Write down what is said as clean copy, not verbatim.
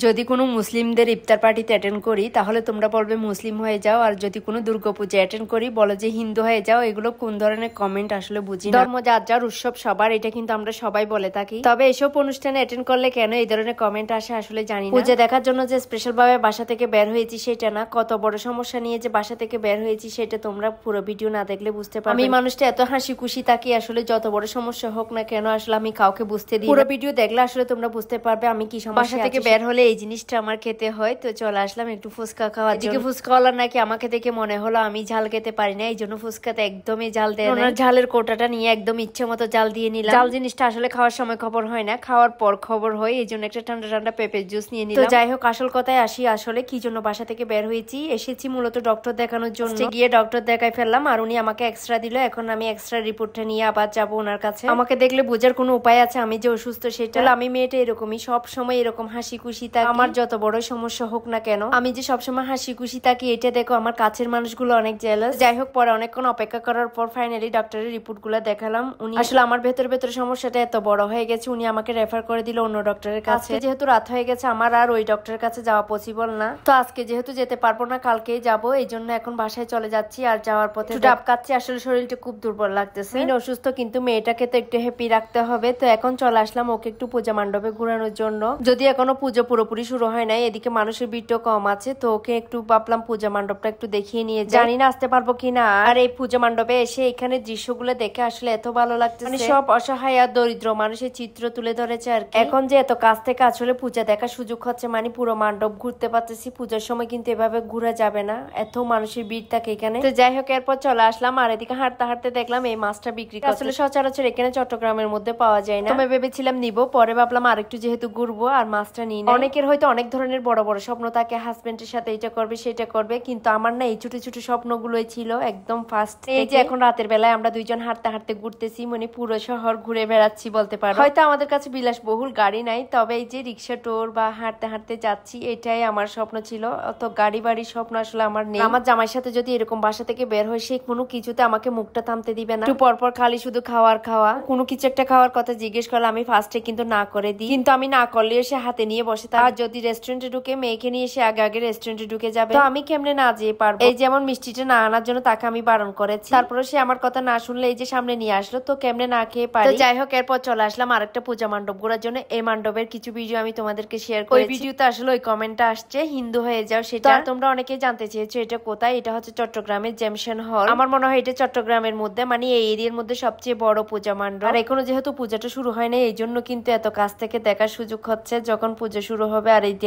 যদি কোনো মুসলিমদের ইফতার পার্টিতে অ্যাটেন্ড করি তাহলে তোমরা বলবে মুসলিম হয়ে যাও, আর যদি কোনো দুর্গাপূজা অ্যাটেন্ড করি বলো যে হিন্দু হয়ে যাও। এগুলো কোন ধরনের কমেন্ট আসলে বুঝি না। ধর্ম যার যার, উৎসব সবার, এটা কিন্তু আমরা সবাই বলে থাকি। তবে এসব অনুষ্ঠানে অ্যাটেন্ড করলে কেন এই ধরনের কমেন্ট আসে আসলে জানি না। পূজা দেখার জন্য যে স্পেশাল ভাবে বাসা থেকে বের হয়েছি সেটা না, কত বড় সমস্যা নিয়ে যে বাসা থেকে বের হয়েছি সেটা তোমরা পুরো ভিডিও না দেখলে বুঝতে পারবে। আমি মানুষটা এত হাসি খুশি থাকি, আসলে যত বড় সমস্যা হোক না কেন আসলে আমি কাউকে বুঝতে দিই। পুরো ভিডিও দেখলে আসলে তোমরা বুঝতে পারবে আমি কি সমস্যা। বাসা থেকে বের হলে এই জিনিসটা আমার খেতে হয়, তো চলে আসলাম একটু ফুচকা খাওয়ার জন্য। ফুচকাওয়ালার নাকি আমাকে দেখে মনে হলো আমি ঝাল খেতে পারি না, এই জন্য ফুচকাতে একদমই ঝাল দেয় না। ঝালের কোটাটা নিয়ে একদম ইচ্ছে মতো ঝাল দিয়ে নিলাম। ঝাল জিনিসটা আসলে খাওয়ার সময় খবর হয় না, খাওয়ার পর খবর হয়, এই জন্য একটা ঠান্ডা ঠান্ডা পেঁপের জুস নিয়ে নিলাম। তো যাই হোক, আসল কথায় আসি, আসলে কি জন্য বাসা থেকে বের হয়েছি। এসেছি মূলত ডক্টর দেখানোর জন্য। গিয়ে ডক্টর দেখাই ফেললাম আর উনি আমাকে এক্সট্রা দিল। এখন আমি এক্সট্রা রিপোর্টটা নিয়ে আবার যাবো ওনার কাছে। আমাকে দেখলে বোঝার কোনো উপায় আছে আমি যে অসুস্থ সেটা? আমি মেয়েটা এরকমই, সব সময় এরকম হাসি খুশি থাকি। আমার যত বড় সমস্যা হোক না কেন আমি যে সবসময় হাসি খুশি থাকি, এটা দেখো আমার কাছের মানুষগুলো অনেক জেলাস। যাই হোক, পরে অনেকক্ষণ অপেক্ষা করার পর ফাইনালি ডক্টরের রিপোর্ট গুলো দেখালাম। উনি আসলে আমার ভেতরে সমস্যাটা এত বড় হয়ে গেছে, উনি আমাকে রেফার করে দিল অন্য ডক্টরের কাছে। যেহেতু রাত হয়ে গেছে আমার আর ওই ডক্টরের কাছে যাওয়া পসিবল না, তো আজকে যেহেতু যেতে পারবো না কালকেই যাবো, এই জন্য এখন বাসায় চলে যাচ্ছি। আর যাওয়ার পথে ডাব খাচ্ছি, আসলে শরীরটা খুব দুর্বল লাগতেছে। আমি অসুস্থ কিন্তু মেয়েটাকে তো একটু হ্যাপি রাখতে হবে। তো এখন চলে আসলাম ওকে একটু পূজা মণ্ডপে ঘোরানোর জন্য। যদি এখনো পুজো পুরোপুরি শুরু হয় নাই, এদিকে মানুষের ভিড়টাও কম আছে, তো ওকে একটু ভাবলাম পূজা মণ্ডপটা একটু দেখিয়ে নিয়ে যাই। জানি না আসতে পারবো কিনা। আর এই পূজা মণ্ডপে এসে এখানে দৃশ্যগুলো দেখে আসলে এত ভালো লাগছে, মানে সব অসহায় আর দরিদ্র মানুষের চিত্র তুলে ধরেছে আর কি। এখন যে এত কাছ থেকে আসলে পূজা দেখার সুযোগ হচ্ছে, মানে পুরো মণ্ডপ ঘুরতে পারতেছি। পূজার সময় কিন্তু এভাবে ঘুরা যাবে না, এত মানুষের ভিড় থাকে এখানে। তো যাই হোক, এরপর চলে আসলাম আর এদিকে হাঁটতে হাঁটতে দেখলাম এই মাছটা বিক্রি করছে। আসলে সচরাচর এখানে চট্টগ্রামের মধ্যে পাওয়া যায় না। আমি ভেবেছিলাম নিবো, পরে ভাবলাম আরেকটু যেহেতু ঘুরবো আর মাছটা নিই। অনেকের হয়তো অনেক ধরনের বড় বড় স্বপ্ন থাকে, হাজবেন্ডের সাথে এটা করবে সেটা করবে, কিন্তু আমার না এই ছোট ছোট স্বপ্নগুলোই ছিল একদম ফার্স্ট। এই যে এখন রাতের বেলায় আমরা দুইজন হাঁটতে হাঁটতে ঘুরতেছি, মানে পুরো শহর ঘুরে বেড়াচ্ছি বলতে পারো। হয়তো আমাদের কাছে বিলাসবহুল গাড়ি নাই, তবে এই যে রিক্সা টোর বা হাঁটতে হাঁটতে যাচ্ছি, এটাই আমার স্বপ্ন ছিল। অত গাড়ি বাড়ির স্বপ্ন আসলে আমার নেই। আমার জামাইয়ের সাথে যদি এরকম বাসা থেকে বের হয়, সে কোনো কিছুতে আমাকে মুখটা থামতে দিবে না। একটু পরপর খালি শুধু খাওয়ার খাওয়া, কোনো কিছু একটা খাওয়ার কথা জিজ্ঞেস করলে আমি ফার্স্টে কিন্তু না করে দিই, কিন্তু আমি না করলে সে হাতে নিয়ে বসে। তার যদি রেস্টুরেন্টে ঢুকে মেয়েকে নিয়ে সে আগে আগে রেস্টুরেন্টে ঢুকে যাবে, তো আমি কেমনে না যেয়ে পারবো। এই যেমন মিষ্টিটা না আনার জন্য তাকে আমি বারণ করেছি, তারপরে সে আমার কথা না শুনলে এই যে সামনে নিয়ে আসলো, তো কেমনে না খেয়ে পারি। তো যাই হোক, এরপর চলে আসলাম আরেকটা পূজা মণ্ডপ ঘোরার জন্য। এই মণ্ডপের কিছু ভিডিও আমি তোমাদেরকে শেয়ার করি। ওই ভিডিওতে আসলে ওই কমেন্টটা আসছে হিন্দু হয়ে যাও, সেটা তোমরা অনেকেই জানতে চেয়েছো এটা কোথায়। এটা হচ্ছে চট্টগ্রামের জেমশন হল। আমার মনে হয় এটা চট্টগ্রামের মধ্যে, মানে এই এরিয়ার মধ্যে সবচেয়ে বড় পূজা মণ্ডপ। আর এখনো যেহেতু পূজাটা শুরু হয় না, এই জন্য কিন্তু এত কাছ থেকে দেখার সুযোগ হচ্ছে। যখন পূজা শুরু হবে আর এই